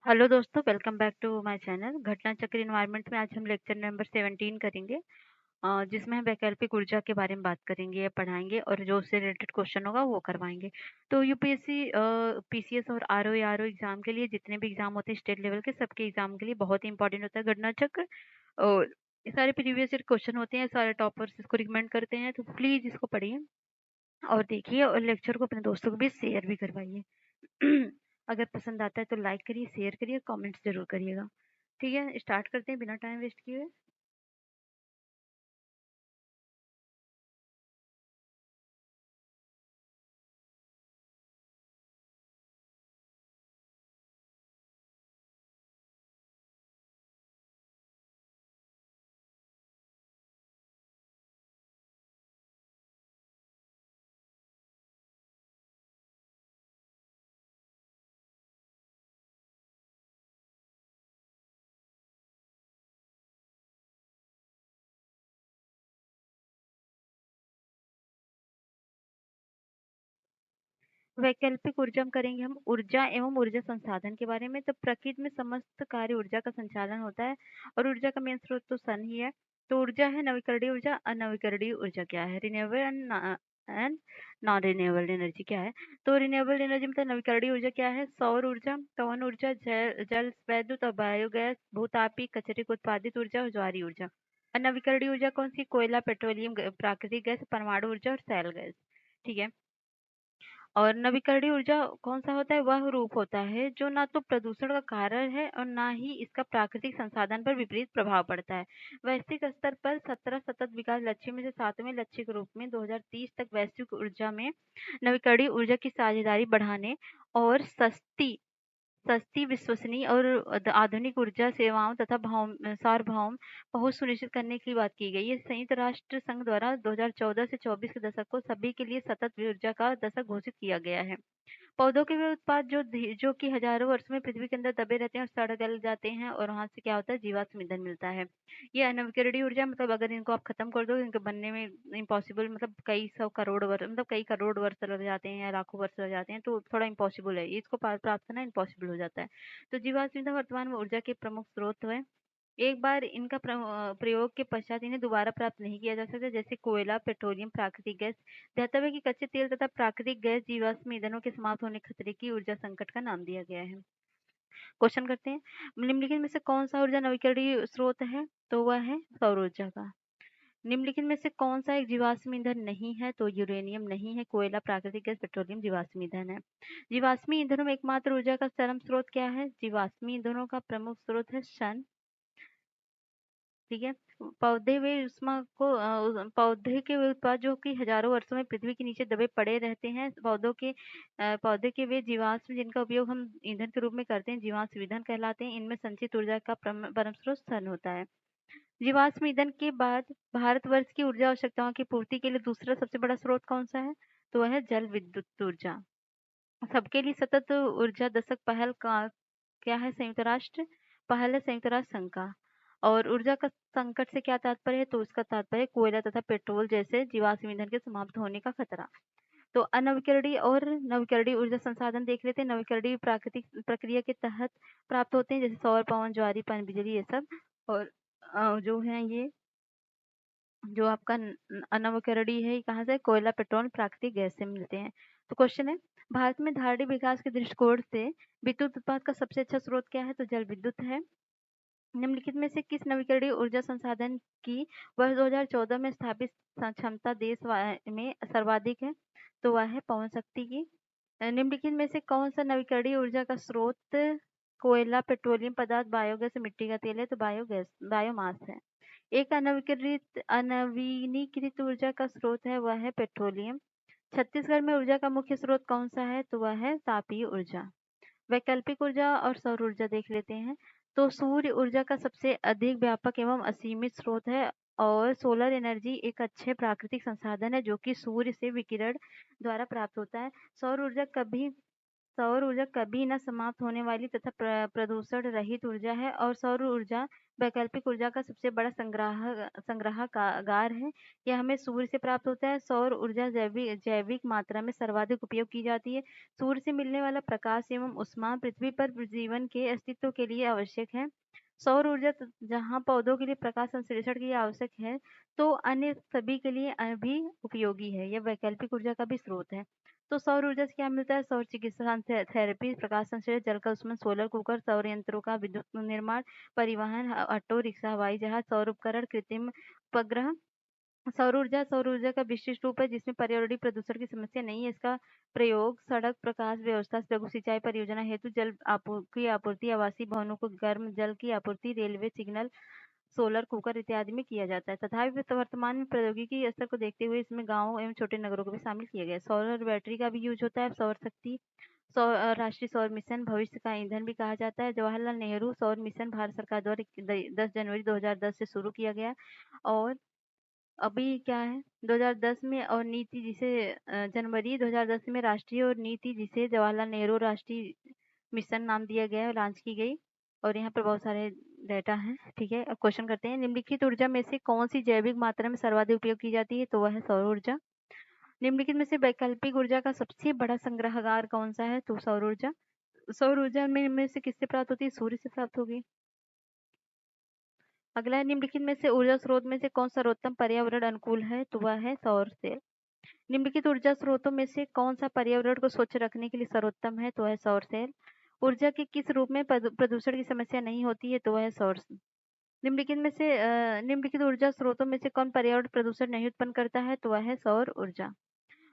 Hello दोस्तों, welcome back to my channel. घटना चक्र इन्वायरमेंट में आज हम लेक्चर नंबर 17 करेंगे, जिसमें हम वैकल्पिक ऊर्जा के बारे में बात करेंगे या पढ़ाएंगे और जो उससे रिलेटेड क्वेश्चन होगा वो करवाएंगे। तो यूपीएससी, पीसीएस और आरओ एग्जाम के लिए जितने भी एग्जाम होते हैं स्टेट लेवल के, सबके एग्जाम के लिए बहुत ही इंपॉर्टेंट होता है घटना चक्र। और ये सारे प्रीवियस ईयर क्वेश्चन होते हैं, सारे टॉपर्स इसको रिकमेंड करते हैं, तो प्लीज इसको पढ़िए और देखिए और लेक्चर को अपने दोस्तों को भी शेयर भी करवाइए। अगर पसंद आता है तो लाइक करिए, शेयर करिए, कमेंट्स जरूर करिएगा। ठीक है, स्टार्ट करते हैं बिना टाइम वेस्ट किए हुए। वैकल्पिक ऊर्जा में करेंगे हम ऊर्जा एवं ऊर्जा संसाधन के बारे में। तो प्रकृति में समस्त कार्य ऊर्जा का संचालन होता है और ऊर्जा का मेन स्रोत तो सन ही है। तो ऊर्जा है नवीकरणीय ऊर्जा, अनवीकरणीय ऊर्जा क्या है, renewable and non renewable energy क्या है। तो रिन्यूएबल एनर्जी मतलब नवीकरणीय ऊर्जा क्या है, सौर ऊर्जा, पवन ऊर्जा, जल वैद्युत और बायोगैस, भूतापी कचरे को उत्पादित ऊर्जा और ज्वारीय ऊर्जा। अनवीकरणीय ऊर्जा कौन सी, कोयला, पेट्रोलियम, प्राकृतिक गैस, परमाणु ऊर्जा और सैल गैस। ठीक है। और नवीकरणीय ऊर्जा कौन-सा होता है, वह रूप होता है जो ना तो प्रदूषण का कारण है और ना ही इसका प्राकृतिक संसाधन पर विपरीत प्रभाव पड़ता है। वैश्विक स्तर पर 17 सतत विकास लक्ष्य में से 7वें लक्ष्य के रूप में 2030 तक वैश्विक ऊर्जा में नवीकरणीय ऊर्जा की साझेदारी बढ़ाने और सस्ती, विश्वसनीय और आधुनिक ऊर्जा सेवाओं तथा सार्वभौम पहुंच सुनिश्चित करने की बात की गई है। संयुक्त राष्ट्र संघ द्वारा 2014 से 24 के दशक को सभी के लिए सतत ऊर्जा का दशक घोषित किया गया है। पौधों के वे उत्पाद जो कि हजारों वर्षों में पृथ्वी के अंदर दबे रहते हैं और सड़ गल जाते हैं और वहां से क्या होता है, जीवाश्म ईंधन मिलता है। ये अनवीकरणीय ऊर्जा मतलब अगर इनको आप खत्म कर दो, इनके बनने में इम्पॉसिबल, मतलब कई सौ करोड़ वर्ष, मतलब कई करोड़ वर्ष लग जाते हैं या लाखों वर्ष लग जाते हैं, तो थोड़ा इम्पॉसिबल है, इसको प्राप्त करना इम्पॉसिबल हो जाता है। तो जीवाश्म ईंधन वर्तमान में ऊर्जा के प्रमुख स्रोत है। एक बार इनका प्रयोग के पश्चात इन्हें दोबारा प्राप्त नहीं किया जा सकता, जैसे कोयला, पेट्रोलियम, प्राकृतिक गैस। ध्यातव्य कि कच्चे तेल तथा प्राकृतिक गैस जीवाश्म ईंधनों के समाप्त होने के खतरे की ऊर्जा संकट का नाम दिया गया है। क्वेश्चन करते हैं, निम्नलिखित में से कौन सा ऊर्जा नवीकरणीय स्रोत है, तो वह है सौर ऊर्जा का। निम्नलिखित में से कौन सा एक जीवाश्म ईंधन नहीं है, तो यूरेनियम नहीं है, कोयला, प्राकृतिक गैस, पेट्रोलियम जीवाश्म ईंधन है। जीवाश्मी ईंधनों में एकमात्र ऊर्जा का चरम स्रोत क्या है, जीवाश्मी ईंधनों का प्रमुख स्रोत है सन। ठीक है। पौधे वे उष्मा को पौधे के वे उत्पाद जो कि हजारों वर्षों में पृथ्वी के नीचे दबे पड़े रहते हैं, पौधे के वे जीवाश्म जिनका उपयोग हम ईंधन के रूप में करते हैं, जीवाश्म ईंधन कहलाते हैं। इनमें संचित ऊर्जा का परम स्रोत सन होता है। जीवाश्म ईंधन के बाद भारतवर्ष की ऊर्जा आवश्यकताओं की पूर्ति के लिए दूसरा सबसे बड़ा स्रोत कौन सा है, तो वह है जल विद्युत ऊर्जा। सबके लिए सतत ऊर्जा दशक पहल का क्या है, संयुक्त राष्ट्र पहल है संयुक्त राष्ट्र संघ का। और ऊर्जा का संकट से क्या तात्पर्य है, तो उसका तात्पर्य कोयला तथा पेट्रोल जैसे जीवाश्म ईंधन के समाप्त होने का खतरा। तो अनवीकरणीय और नवीकरणीय ऊर्जा संसाधन देख लेते हैं। नवीकरणीय प्राकृतिक प्रक्रिया के तहत प्राप्त होते हैं, जैसे सौर, पवन, ज्वारी, पनबिजली, ये सब। और जो है ये जो आपका अनवकरणीय है, ये कहाँ से, कोयला, पेट्रोल, प्राकृतिक गैस से मिलते हैं। तो क्वेश्चन है, भारत में धारणीय विकास के दृष्टिकोण से विद्युत उत्पाद का सबसे अच्छा स्रोत क्या है, तो जल विद्युत है। निम्नलिखित में से किस नवीकरणीय ऊर्जा संसाधन की वर्ष 2014 में स्थापित क्षमता देश में सर्वाधिक है, तो वह है पवन शक्ति की। निम्नलिखित में से कौन सा नवीकरणीय ऊर्जा का स्रोत कोयला, पेट्रोलियम पदार्थ, बायोगैस, मिट्टी का तेल है, तो बायोमास है। एक अनवीनीकृत ऊर्जा का स्रोत है, वह है पेट्रोलियम। छत्तीसगढ़ में ऊर्जा का मुख्य स्रोत कौन सा है, तो वह है तापीय ऊर्जा। वैकल्पिक ऊर्जा और सौर ऊर्जा देख लेते हैं। तो सूर्य ऊर्जा का सबसे अधिक व्यापक एवं असीमित स्रोत है और सोलर एनर्जी एक अच्छे प्राकृतिक संसाधन है जो कि सूर्य से विकिरण द्वारा प्राप्त होता है। सौर ऊर्जा कभी सौर ऊर्जा कभी न समाप्त होने वाली तथा प्रदूषण रहित ऊर्जा है और सौर ऊर्जा वैकल्पिक ऊर्जा का सबसे बड़ा संग्राहकार है। यह हमें सूर्य से प्राप्त होता है। सौर ऊर्जा जैविक मात्रा में सर्वाधिक उपयोग की जाती है। सूर्य से मिलने वाला प्रकाश एवं ऊष्मा पृथ्वी पर जीवन के अस्तित्व के लिए आवश्यक है। सौर ऊर्जा जहाँ पौधों के लिए प्रकाश संश्लेषण के लिए आवश्यक है, तो अन्य सभी के लिए भी उपयोगी है। यह वैकल्पिक ऊर्जा का भी स्रोत है। तो सौर ऊर्जा से क्या मिलता है? सौर चिकित्सा, थेरेपी, प्रकाश संश्लेषण, जल का उसमें सोलर कुकर, सौर यंत्रों का विद्युत निर्माण, परिवहन, ऑटो रिक्शा, हवाई जहाज, सौर उपकरण, कृत्रिम उपग्रह। सौर ऊर्जा का विशिष्ट रूप है जिसमें पर्यावरणीय प्रदूषण की समस्या नहीं है। इसका प्रयोग सड़क, प्रकाश व्यवस्था, लघु सिंचाई परियोजना हेतु जल की आपूर्ति, आवासीय भवनों को गर्म जल की आपूर्ति, रेलवे सिग्नल, सोलर कुकर इत्यादि में किया जाता है। तथापि वर्तमान में प्रौद्योगिकी स्तर को देखते हुए इसमें गाँव एवं छोटे नगरों को भी शामिल किया गया है। सोलर बैटरी का भी यूज होता है। सौर शक्ति, राष्ट्रीय सौर मिशन भविष्य का ईंधन भी कहा जाता है। जवाहरलाल नेहरू सौर मिशन भारत सरकार द्वारा 10 जनवरी 2010 से शुरू किया गया और अभी क्या है 2010 में, और नीति जिसे जनवरी 2010 में राष्ट्रीय और नीति जिसे जवाहरलाल नेहरू राष्ट्रीय मिशन नाम दिया गया है, लॉन्च की गई। और यहाँ पर बहुत सारे डेटा हैं। ठीक है, अब क्वेश्चन करते हैं। निम्नलिखित ऊर्जा में से कौन सी जैविक मात्रा में सर्वाधिक उपयोग की जाती है? तो वह है सौर ऊर्जा। निम्नलिखित में से वैकल्पिक ऊर्जा का सबसे बड़ा संग्रहकार कौन सा है? तो सौर ऊर्जा। सौर ऊर्जा में से किससे प्राप्त होती है? सूर्य से प्राप्त होगी। अगला है, निम्नलिखित में से ऊर्जा स्रोत में से कौन सर्वोत्तम पर्यावरण अनुकूल है? तो वह है सौर सेल। निम्नलिखित ऊर्जा स्रोतों में से कौन सा पर्यावरण को स्वच्छ रखने के लिए सर्वोत्तम है? तो है सौर सेल। ऊर्जा के किस रूप में प्रदूषण की समस्या नहीं होती है? तो वह है सौर। निम्नलिखित ऊर्जा स्रोतों में से कौन पर्यावरण प्रदूषण नहीं उत्पन्न करता है? तो वह है सौर ऊर्जा।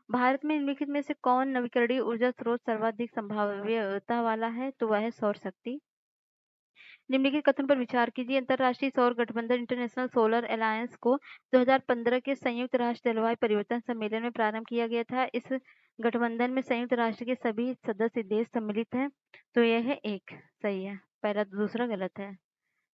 भारत में निम्नलिखित में से कौन नवीकरणीय ऊर्जा स्रोत सर्वाधिक संभाव्यता वाला है? तो वह है सौर शक्ति। निम्नलिखित कथन पर विचार कीजिए। अंतरराष्ट्रीय सौर गठबंधन इंटरनेशनल सोलर अलायंस को 2015 के संयुक्त राष्ट्र जलवायु परिवर्तन सम्मेलन में प्रारंभ किया गया था। इस गठबंधन में संयुक्त राष्ट्र के सभी सदस्य देश सम्मिलित हैं। तो यह है एक सही है, पहला दूसरा गलत है।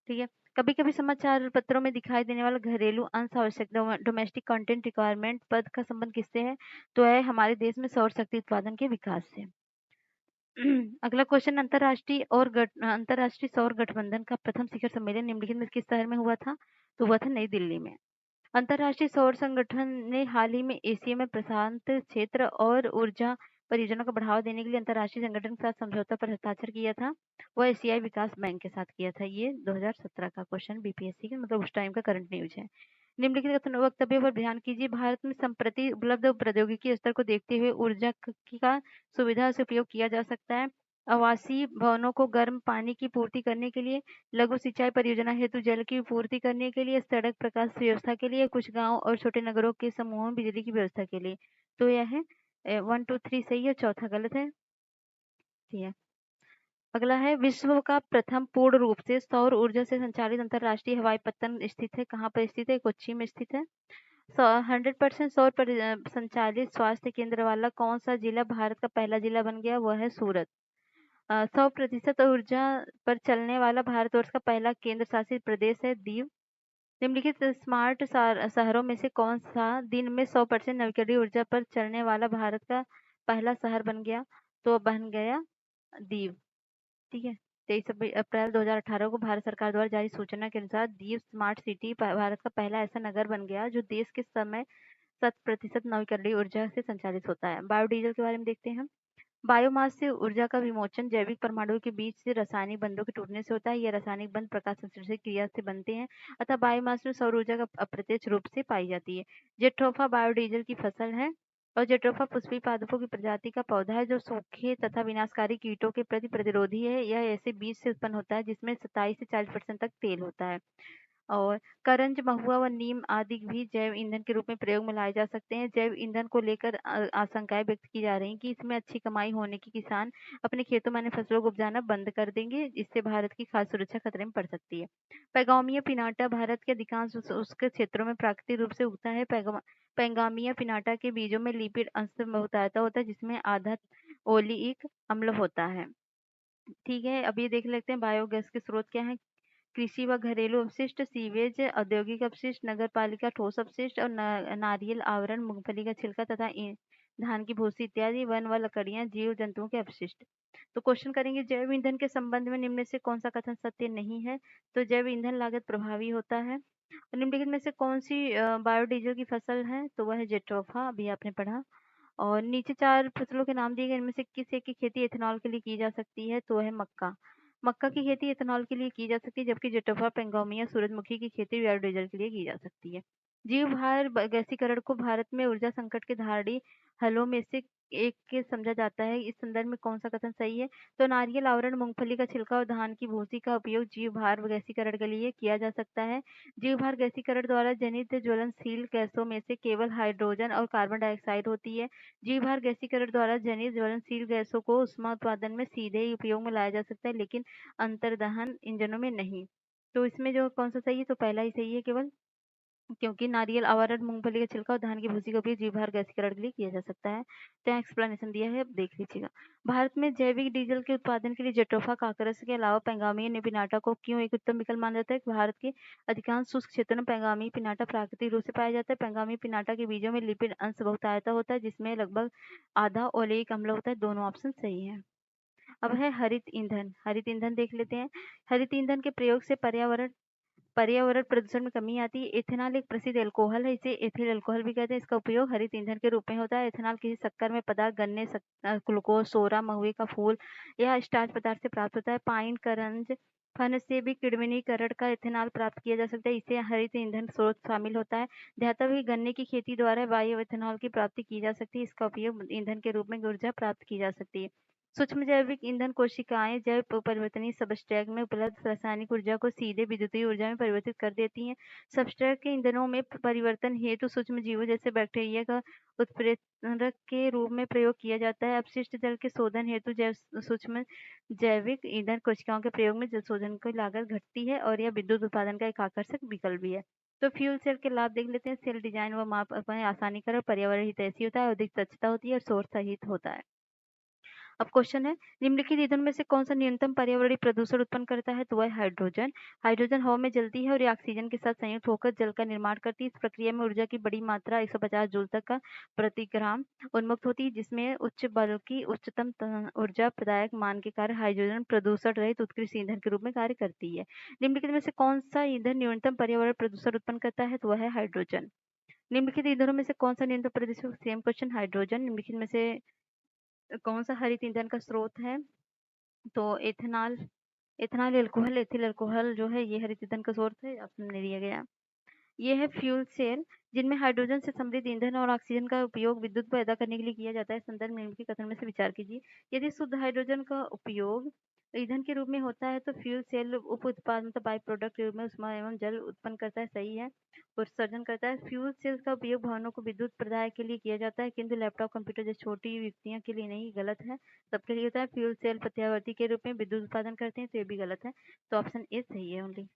ठीक है, कभी कभी समाचार पत्रों में दिखाई देने वाला घरेलू अंश आवश्यक डोमेस्टिक कंटेंट रिक्वायरमेंट पद का संबंध किससे है? तो है हमारे देश में सौर शक्ति उत्पादन के विकास से। अगला क्वेश्चन, अंतरराष्ट्रीय सौर गठबंधन का प्रथम शिखर सम्मेलन निम्नलिखित में किस शहर में हुआ था? तो हुआ था नई दिल्ली में। अंतरराष्ट्रीय सौर संगठन ने हाल ही में एशिया में प्रशांत क्षेत्र और ऊर्जा परियोजना को बढ़ावा देने के लिए अंतरराष्ट्रीय संगठन के साथ समझौता पर हस्ताक्षर किया था। वह एशियाई विकास बैंक के साथ किया था। ये 2017 का क्वेश्चन बीपीएससी का, मतलब उस टाइम का करंट न्यूज है। निम्नलिखित वक्तव्य पर ध्यान कीजिए। भारत में संप्रति उपलब्ध प्रौद्योगिकी स्तर को देखते हुए ऊर्जा का सुविधा से उपयोग किया जा सकता है। आवासीय भवनों को गर्म पानी की पूर्ति करने के लिए, लघु सिंचाई परियोजना हेतु जल की पूर्ति करने के लिए, सड़क प्रकाश व्यवस्था के लिए, कुछ गांव और छोटे नगरों के समूहों में बिजली की व्यवस्था के लिए। तो यह है 1 2 3 सही है, चौथा गलत है। ठीक है, अगला है, विश्व का प्रथम पूर्ण रूप से सौर ऊर्जा से संचालित अंतरराष्ट्रीय हवाई पत्तन स्थित है। कहाँ पर स्थित है? कोच्चि में स्थित है। 100% सौर पर संचालित स्वास्थ्य केंद्र वाला कौन सा जिला भारत का पहला जिला बन गया? वह है सूरत। 100% ऊर्जा पर चलने वाला भारतवर्ष का पहला केंद्र शासित प्रदेश है दीव। निम्नलिखित स्मार्ट शहरों में से कौन सा दिन में 100% नवीकरणीय ऊर्जा पर चलने वाला भारत का पहला शहर बन गया? तो बन गया दीव। ठीक है, 23 अप्रैल 2018 को भारत सरकार द्वारा जारी सूचना के अनुसार दीव स्मार्ट सिटी भारत का पहला ऐसा नगर बन गया जो देश के समय 100% नवीकरणीय ऊर्जा से संचालित होता है। बायोडीजल के बारे में देखते हैं। बायोमास से ऊर्जा का विमोचन जैविक परमाणुओं के बीच से रासायनिक बंधों के टूटने से होता है। यह रासायनिक बंध प्रकाश संश्लेषण क्रिया से बनते हैं, अतः बायोमास में सौर ऊर्जा का अप्रत्यक्ष रूप से पाई जाती है। जेट्रोफा बायोडीजल की फसल है और जेट्रोफा पुष्पीय पादपों की प्रजाति का पौधा है जो सूखे तथा विनाशकारी कीटों के प्रति प्रतिरोधी है। यह ऐसे बीज से उत्पन्न होता है जिसमें 27 से 40% तक तेल होता है। और करंज, महुआ व नीम आदि भी जैव ईंधन के रूप में प्रयोग में लाए जा सकते हैं। जैव ईंधन को लेकर आशंकाएं व्यक्त की जा रही हैं कि इसमें अच्छी कमाई होने की किसान अपने खेतों में अन्य फसलों को उपजाना बंद कर देंगे। इससे भारत की खाद्य सुरक्षा खतरे में पड़ सकती है। पैगोमिया पिनाटा भारत के अधिकांश उसके क्षेत्रों में प्राकृतिक रूप से उगता है। पैगामिया पिनाटा के बीजों में लिपिड अंश बहुतायता होता है जिसमें आधा ओलिइक अम्ल होता है। ठीक है, अब ये देख लेते हैं बायोगैस के स्रोत क्या है। कृषि व घरेलू अपशिष्ट, सीवेज, औद्योगिक अपशिष्ट, नगर पालिका ठोस अपशिष्ट और नारियल आवरण, मूंगफली का छिलका तथा धान की भूसी इत्यादि, वन व लकड़ियाँ, जीव जंतुओं के अपशिष्ट। तो क्वेश्चन करेंगे जैव ईंधन के संबंध में निम्न में से कौन सा कथन सत्य नहीं है? तो जैव ईंधन लागत प्रभावी होता है। निम्नलिखित में से कौन सी बायोडीजल की फसल है? तो वह है जेट्रोफा, अभी आपने पढ़ा। और नीचे 4 फसलों के नाम दिए गए, इनमें से किस एक की खेती एथेनॉल के लिए की जा सकती है? तो वह है मक्का। मक्का की खेती एथेनॉल के लिए की जा सकती है, जबकि जेट्रोफा, पेंगोमिया, सूरजमुखी की खेती बायोडीजल के लिए की जा सकती है। जीव भार गैसीकरण को भारत में ऊर्जा संकट के धारणी हलों में से एक के समझा जाता है। इस संदर्भ में कौन सा कथन सही है? तो नारियल आवरण, मूंगफली का छिलका और धान की भूसी का उपयोग जीव भार गैसीकरण के लिए किया जा सकता है। जीव भार गैसीकरण द्वारा जनित ज्वलनशील गैसों में से केवल हाइड्रोजन और कार्बन डाइऑक्साइड होती है। जीव भार गैसीकरण द्वारा जनित ज्वलनशील गैसों को ऊष्मा उत्पादन में सीधे ही उपयोग में लाया जा सकता है, लेकिन अंतर्दहन इंजनों में नहीं। तो इसमें जो कौन सा सही है? तो पहला ही सही है केवल, क्योंकि नारियल आवरण, मूंगफली का छिलका और धान की भूसी का उपयोग जीव भार गैसीकरण के लिए किया जा सकता है। तो यहाँ एक्सप्लेनेशन दिया है, अब देख लीजिएगा। भारत में जैविक डीजल के उत्पादन के लिए जेट्रोफा, काकरस के अलावा पेंगामी निपिनाटा को क्यों एक उत्तम विकल्प माना जाता है? भारत के अधिकांश शुष्क क्षेत्रों में पेंगामी पिनाटा प्राकृतिक रूप से पाया जाता है। पेंगामी पिनाटा के बीजों में लिपिड अंश बहुतायता होता है, जिसमें लगभग आधा ओलेइक अम्ल होता है। दोनों ऑप्शन सही है। अब है हरित ईंधन। हरित ईंधन देख लेते हैं। हरित ईंधन के प्रयोग से पर्यावरण प्रदूषण में कमी आती है। इथेनॉल एक प्रसिद्ध एल्कोहल है, इसे एथिल अल्कोहल भी कहते हैं। इसका उपयोग हरित ईंधन के रूप में होता है। इथेनॉल किसी शक्कर में पदार्थ, गन्ने, ग्लूकोज, सोरा, महुए का फूल या स्टार्च पदार्थ से प्राप्त होता है। पाइन, करंज, फन से भी किण्विनीकरण का इथेनॉल प्राप्त किया जा सकता है। इसे हरित ईंधन स्रोत शामिल होता है। ध्यातव्य गन्ने की खेती द्वारा बायो इथेनॉल की प्राप्ति की जा सकती है। इसका उपयोग ईंधन के रूप में ऊर्जा प्राप्त की जा सकती है। सूक्ष्म जैविक ईंधन कोशिकाएं जैव परिवर्तनीय सबस्ट्रेट में उपलब्ध रासायनिक ऊर्जा को सीधे विद्युतीय ऊर्जा में परिवर्तित कर देती हैं। सबस्ट्रेट के ईंधनों में परिवर्तन हेतु सूक्ष्म जीवों जैसे बैक्टीरिया का उत्प्रेरक के रूप में प्रयोग किया जाता है। अपशिष्ट जल के शोधन हेतु सूक्ष्म जैविक ईंधन कोशिकाओं के प्रयोग में जल शोधन की लागत घटती है और यह विद्युत उत्पादन का एक आकर्षक विकल्प भी है। तो फ्यूल सेल के लाभ देख लेते हैं। सेल डिजाइन व माप में आसानी कर, पर्यावरण हितैषी होता है, अधिक दक्षता होती है और शोर सहित होता है। अब क्वेश्चन है निम्नलिखित ईंधन में से कौन सा न्यूनतम पर्यावरणीय प्रदूषण उत्पन्न करता है? तो वह हाइड्रोजन। हाइड्रोजन हवा में जलती है और ये ऑक्सीजन के साथ संयुक्त होकर जल का निर्माण करती है। इस प्रक्रिया में ऊर्जा की बड़ी मात्रा 150 जूल तक का प्रति ग्राम उन्मुक्त होती है, जिसमें उच्च बल की उच्चतम ऊर्जा प्रदायक मान के कारण हाइड्रोजन प्रदूषण रहित उत्कृष्ट ईंधन के रूप में कार्य करती है। निम्नलिखित में से कौन सा ईंधन न्यूनतम पर्यावरण प्रदूषण उत्पन्न करता है? तो वह है हाइड्रोजन। निम्नलिखित ईंधनों में से कौन सा न्यूनतम प्रदूषण, सेम क्वेश्चन, हाइड्रोजन। निम्नलिखित में से कौन सा हरित ईंधन का स्रोत है? तो ethanol. Ethanol alcohol, ethyl alcohol जो है ये हरित ईंधन का स्रोत है, ऑप्शन में दिया गया। ये है फ्यूल सेल, जिनमें हाइड्रोजन से समृद्ध ईंधन और ऑक्सीजन का उपयोग विद्युत पैदा करने के लिए किया जाता है। संदर्भ में निम्नलिखित कथन में से विचार कीजिए। यदि शुद्ध हाइड्रोजन का उपयोग ईंधन के रूप में होता है तो फ्यूल सेल उप उत्पाद मतलब बाई प्रोडक्ट के रूप में ऊष्मा एवं जल उत्पन्न करता है, सही है, उत्सर्जन करता है। फ्यूल सेल का उपयोग भवनों को विद्युत प्रदाय के लिए किया जाता है, किंतु लैपटॉप, कंप्यूटर जैसे छोटी व्यक्तियों के लिए नहीं, गलत है। सबके लिए होता है। फ्यूल सेल प्रत्यावर्ती के रूप में विद्युत उत्पादन करते हैं, तो ये भी गलत है। तो ऑप्शन ए सही है ओनली।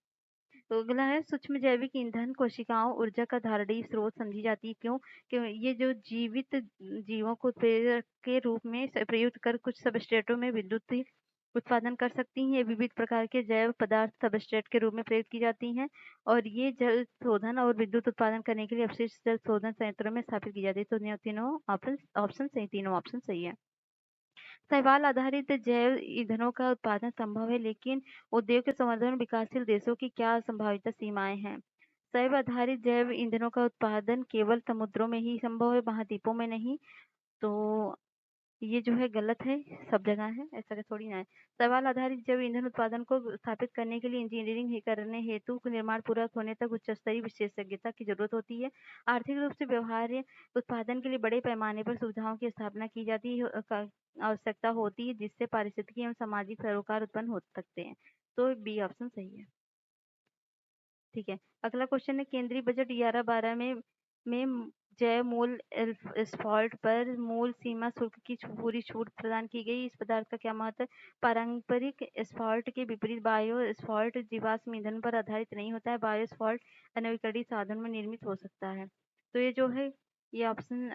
तो अगला है सूक्ष्म जैविक ईंधन कोशिकाओं ऊर्जा का धारणीय स्रोत समझी जाती है। क्यों? क्यों ये जो जीवित जीवों को उत्प्रेरक के रूप में प्रयुक्त कर कुछ सबस्ट्रेटों में विद्युत उत्पादन कर सकती हैं। ये विविध प्रकार के जैव पदार्थ सबस्ट्रेट के रूप में प्रयोग की जाती हैं और ये जल शोधन और विद्युत उत्पादन करने के लिए अपशिष्ट जल शोधन संयंत्रों में स्थापित की जाती है। तो तीनों ऑप्शन सही, तीनों ऑप्शन सही है। शैवाल आधारित जैव ईंधनों का उत्पादन संभव है, लेकिन उद्योग के संवर्धन में विकासशील देशों की क्या संभावित सीमाएं हैं? शैव आधारित जैव ईंधनों का उत्पादन केवल समुद्रों में ही संभव है, महाद्वीपों में नहीं। तो ये जो है गलत है, सब जगह है, ऐसा का थोड़ी ना है। शैवाल आधारित जैव ईंधन उत्पादन को स्थापित करने के लिए इंजीनियरिंग करने हेतु निर्माण पूरा होने तक उच्च स्तरीय विशेषज्ञता की जरूरत होती है। आर्थिक रूप से व्यवहार्य उत्पादन के लिए बड़े पैमाने पर सुविधाओं की स्थापना की जाती है, आवश्यकता होती है, जिससे पारिस्थितिकी एवं सामाजिक सरोकार उत्पन्न हो सकते हैं। तो बी ऑप्शन सही है। ठीक है, अगला क्वेश्चन है केंद्रीय बजट 11-12 में जैव मूल एस्फॉल्ट पर मूल सीमा शुल्क की पूरी छूट प्रदान की गई। इस पदार्थ का क्या महत्व है? पारंपरिक एस्फॉल्ट के विपरीत बायो एस्फॉल्ट जीवाश्म ईंधन पर आधारित नहीं होता है। बायो एस्फॉल्ट अनवीकरणीय साधन में निर्मित हो सकता है। तो ये जो है ये ऑप्शन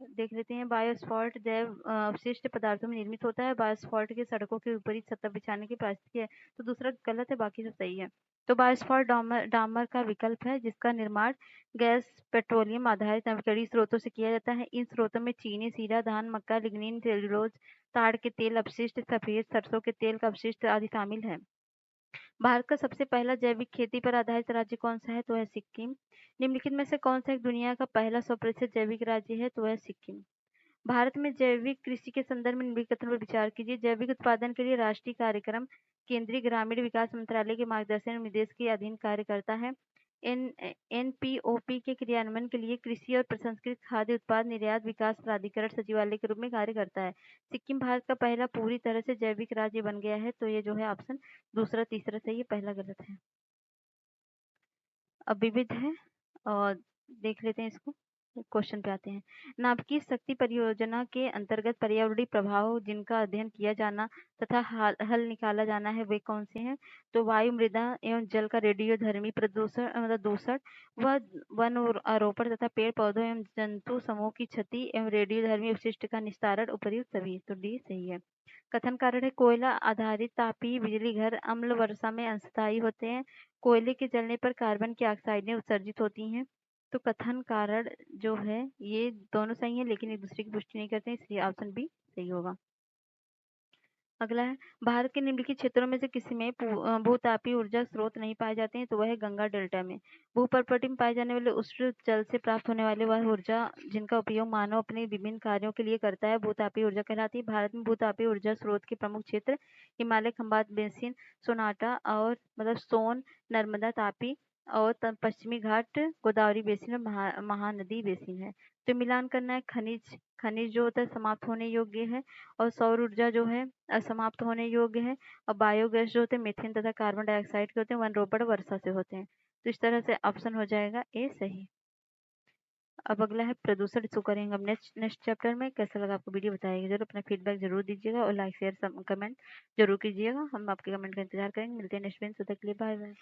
देख लेते हैं। बायोस्फॉल्ट जैव अवशिष्ट पदार्थों में निर्मित होता है। बायोस्फॉल्ट के सड़कों के ऊपरी सतह बिछाने की पारिस्थितिकी है। तो दूसरा गलत है, बाकी सब सही है। तो बायोस्फॉल्ट डामर डामर का विकल्प है, जिसका निर्माण गैस पेट्रोलियम आधारित नवीकरणीय स्रोतों से किया जाता है। इन स्रोतों में चीनी, सीरा, धान, मक्का, लिग्निन, सेल्यूलोज, ताड़ के तेल अपशिष्ट, सफेद सरसों के तेल का अपशिष्ट आदि शामिल है। भारत का सबसे पहला जैविक खेती पर आधारित राज्य कौन सा है? तो है सिक्किम। निम्नलिखित में से कौन सा एक दुनिया का पहला 100% जैविक राज्य है? तो है सिक्किम। भारत में जैविक कृषि के संदर्भ में निम्नलिखित कथनों पर विचार कीजिए। जैविक उत्पादन के लिए राष्ट्रीय कार्यक्रम केंद्रीय ग्रामीण विकास मंत्रालय के मार्गदर्शन और निर्देश के अधीन कार्य करता है। एन एनपीओपी के क्रियान्वयन के लिए कृषि और प्रसंस्कृत खाद्य उत्पाद निर्यात विकास प्राधिकरण सचिवालय के रूप में कार्य करता है। सिक्किम भारत का पहला पूरी तरह से जैविक राज्य बन गया है। तो ये जो है ऑप्शन दूसरा तीसरा सही है, पहला गलत है। अब विविध है और देख लेते हैं इसको। क्वेश्चन पे आते हैं। नाभिकीय शक्ति परियोजना के अंतर्गत पर्यावरणीय प्रभाव जिनका अध्ययन किया जाना तथा हल निकाला जाना है, वे कौन से हैं? तो वायु, मृदा एवं जल का रेडियोधर्मी प्रदूषण मतलब दूषण व वन आरोपण तथा पेड़ पौधों एवं जंतु समूह की क्षति एवं रेडियोधर्मी अपशिष्ट का निस्तारण उपयुक्त सभी। तो डी सही है। कथन कारण है कोयला आधारित तापीय बिजली घर अम्ल वर्षा में अस्थायी होते हैं। कोयले के जलने पर कार्बन की ऑक्साइडें उत्सर्जित होती हैं। तो कथन कारण जो है ये दोनों सही है, लेकिन एक दूसरे की पुष्टि नहीं करते हैं, इसलिए ऑप्शन बी सही होगा। अगला है, भारत के निम्नलिखित क्षेत्रों में से किसी में भूतापीय ऊर्जा स्रोत नहीं पाए जाते हैं? तो वह है गंगा डेल्टा में। भूपर्पटी में पाए जाने वाले उष्ण जल से प्राप्त होने वाले वह ऊर्जा जिनका उपयोग मानव अपने विभिन्न कार्यों के लिए करता है, भूतापीय ऊर्जा कहलाती है। भारत में भूतापीय ऊर्जा स्रोत के प्रमुख क्षेत्र हिमालय खंबात बेसिन, सोनाटा और मतलब सोन, नर्मदा, तापी और पश्चिमी घाट, गोदावरी बेसिन और महानदी बेसिन है। तो मिलान करना है। खनिज खनिज जो होता है समाप्त होने योग्य है, और सौर ऊर्जा जो है असमाप्त होने योग्य है, और बायोगैस जो होते हैं मीथेन तथा कार्बन डाइऑक्साइड के होते हैं, वनरोपण वर्षा से होते हैं। तो इस तरह से ऑप्शन हो जाएगा ए सही। अब अगला है प्रदूषण, इसको करेंगे हम नेक्स्ट चैप्टर में। कैसा लगा आपको वीडियो बताइएगा जरूर, अपना फीडबैक जरूर दीजिएगा और लाइक शेयर कमेंट जरूर कीजिएगा। हम आपके कमेंट का इंतजार करेंगे। मिलते हैं नेक्स्ट वीडियो, तब तक के लिए बाय बाय।